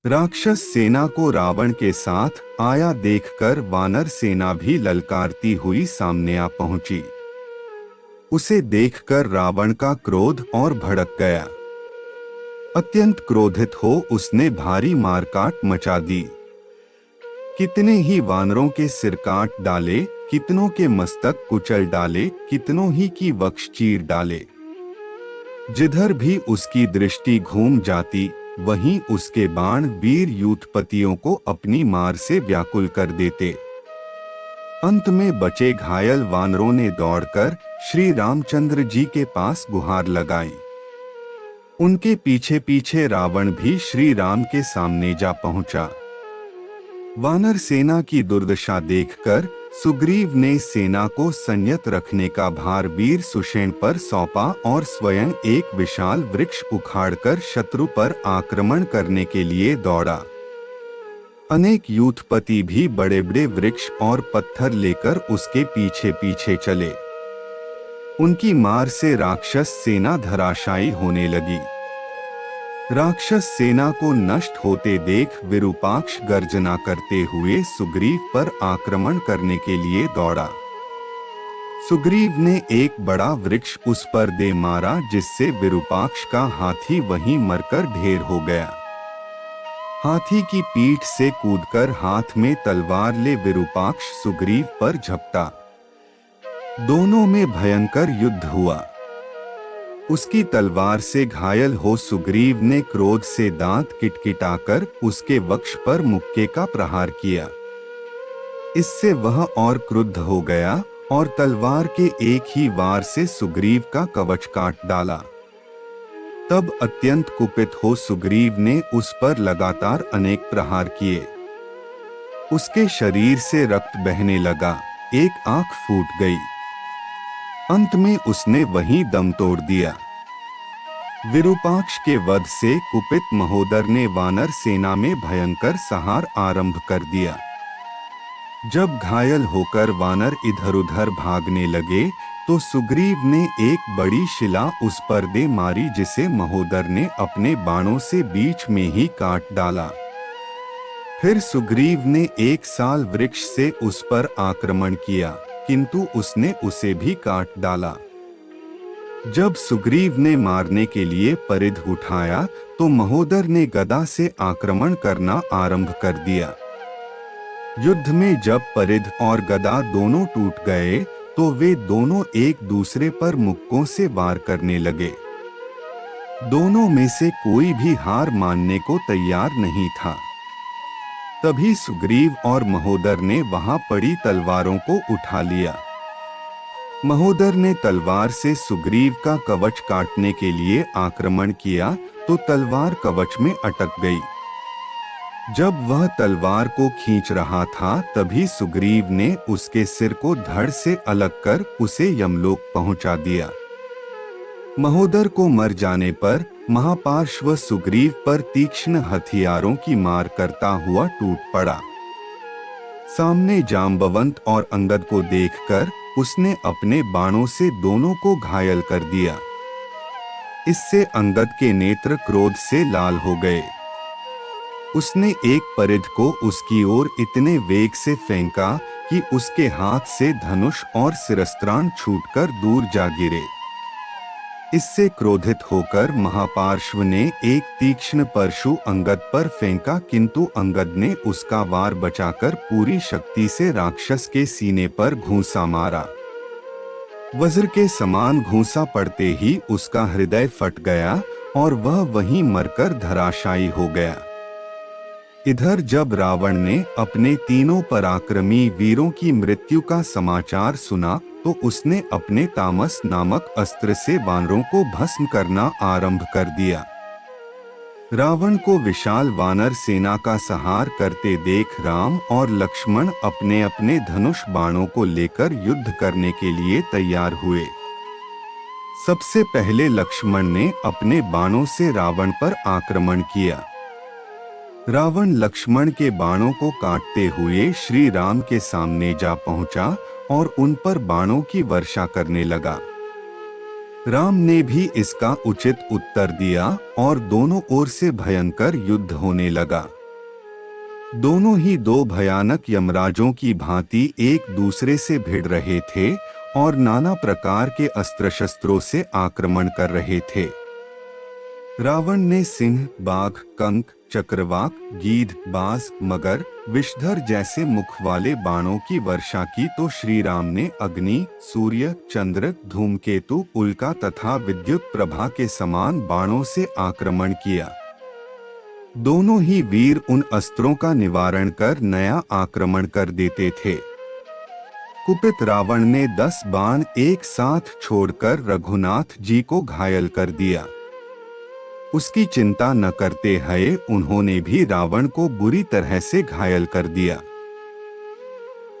राक्षस सेना को रावण के साथ आया देखकर वानर सेना भी ललकारती हुई सामने आ पहुंची। उसे देखकर रावण का क्रोध और भड़क गया। अत्यंत क्रोधित हो उसने भारी मारकाट मचा दी। कितने ही वानरों के सिर काट डाले, कितनों के मस्तक कुचल डाले, कितनों ही की वक्ष चीर डाले। जिधर भी उसकी दृष्टि घूम जाती वहीं उसके बाण वीर यूथपतियों को अपनी मार से व्याकुल कर देते। अंत में बचे घायल वानरों ने दौड़कर श्री रामचंद्र जी के पास गुहार लगाई। उनके पीछे पीछे रावण भी श्री राम के सामने जा पहुंचा। वानर सेना की दुर्दशा देखकर सुग्रीव ने सेना को संयत रखने का भार वीर सुषेण पर सौंपा और स्वयं एक विशाल वृक्ष उखाड़कर शत्रु पर आक्रमण करने के लिए दौड़ा। अनेक यूथपति भी बड़े बड़े वृक्ष और पत्थर लेकर उसके पीछे पीछे चले। उनकी मार से राक्षस सेना धराशायी होने लगी। राक्षस सेना को नष्ट होते देख विरूपाक्ष गर्जना करते हुए सुग्रीव पर आक्रमण करने के लिए दौड़ा। सुग्रीव ने एक बड़ा वृक्ष उस पर दे मारा जिससे विरूपाक्ष का हाथी वहीं मरकर ढेर हो गया। हाथी की पीठ से कूदकर हाथ में तलवार ले विरूपाक्ष सुग्रीव पर झपटा। दोनों में भयंकर युद्ध हुआ। उसकी तलवार से घायल हो सुग्रीव ने क्रोध से दांत किटकिटाकर उसके वक्ष पर मुक्के का प्रहार किया। इससे वह और क्रुद्ध हो गया और तलवार के एक ही वार से सुग्रीव का कवच काट डाला। तब अत्यंत कुपित हो सुग्रीव ने उस पर लगातार अनेक प्रहार किए। उसके शरीर से रक्त बहने लगा, एक आंख फूट गई। अंत में उसने वहीं दम तोड़ दिया। विरूपाक्ष के वध से कुपित महोदर ने वानर सेना में भयंकर संहार आरंभ कर दिया। जब घायल होकर वानर इधर उधर भागने लगे तो सुग्रीव ने एक बड़ी शिला उस पर दे मारी जिसे महोदर ने अपने बाणों से बीच में ही काट डाला। फिर सुग्रीव ने एक साल वृक्ष से उस पर आक्रमण किया किंतु उसने उसे भी काट डाला। जब सुग्रीव ने मारने के लिए परिध उठाया तो महोदर ने गदा से आक्रमण करना आरंभ कर दिया। युद्ध में जब परिध और गदा दोनों टूट गए तो वे दोनों एक दूसरे पर मुक्कों से वार करने लगे। दोनों में से कोई भी हार मानने को तैयार नहीं था। तभी सुग्रीव और महोदर ने वहां पड़ी तलवारों को उठा लिया। महोदर ने तलवार से सुग्रीव का कवच काटने के लिए आक्रमण किया तो तलवार कवच में अटक गई। जब वह तलवार को खींच रहा था तभी सुग्रीव ने उसके सिर को धड़ से अलग कर उसे यमलोक पहुंचा दिया। महोदर को मर जाने पर महापार्श्व सुग्रीव पर तीक्ष्ण हथियारों की मार करता हुआ टूट पड़ा। सामने जाम्बवंत और अंगद को देखकर उसने अपने बाणों से दोनों को घायल कर दिया। इससे अंगद के नेत्र क्रोध से लाल हो गए। उसने एक परिध को उसकी ओर इतने वेग से फेंका कि उसके हाथ से धनुष और शिरस्त्राण छूटकर दूर जा गिरे। इससे क्रोधित होकर महापार्श्व ने एक तीक्ष्ण परशु अंगद पर फेंका किंतु अंगद ने उसका वार बचाकर पूरी शक्ति से राक्षस के सीने पर घूंसा मारा। वज्र के समान घूंसा पड़ते ही उसका हृदय फट गया और वह वहीं मरकर धराशायी हो गया। इधर जब रावण ने अपने तीनों पराक्रमी वीरों की मृत्यु का समाचार सुना तो उसने अपने तामस नामक अस्त्र से वानरों को भस्म करना आरंभ कर दिया। रावण को विशाल वानर सेना का संहार करते देख राम और लक्ष्मण अपने अपने धनुष बाणों को लेकर युद्ध करने के लिए तैयार हुए। सबसे पहले लक्ष्मण ने अपने बाणों से रावण पर आक्रमण किया। रावण लक्ष्मण के बाणों को काटते हुए श्री राम के सामने जा पहुंचा और उन पर बाणों की वर्षा करने लगा। राम ने भी इसका उचित उत्तर दिया और दोनों ओर से भयंकर युद्ध होने लगा। दोनों ही दो भयानक यमराजों की भांति एक दूसरे से भिड़ रहे थे और नाना प्रकार के अस्त्र शस्त्रों से आक्रमण कर रहे थे। रावण ने सिंह, बाघ, कंक, चक्रवाक, गीध, बाज, मगर, विषधर जैसे मुख वाले बाणों की वर्षा की तो श्री राम ने अग्नि, सूर्य, चंद्र, धूमकेतु, उल्का तथा विद्युत प्रभा के समान बाणों से आक्रमण किया। दोनों ही वीर उन अस्त्रों का निवारण कर नया आक्रमण कर देते थे। कुपित रावण ने 10 बाण एक साथ छोड़कर रघुनाथ जी को घायल कर दिया। उसकी चिंता न करते हुए उन्होंने भी रावण को बुरी तरह से घायल कर दिया।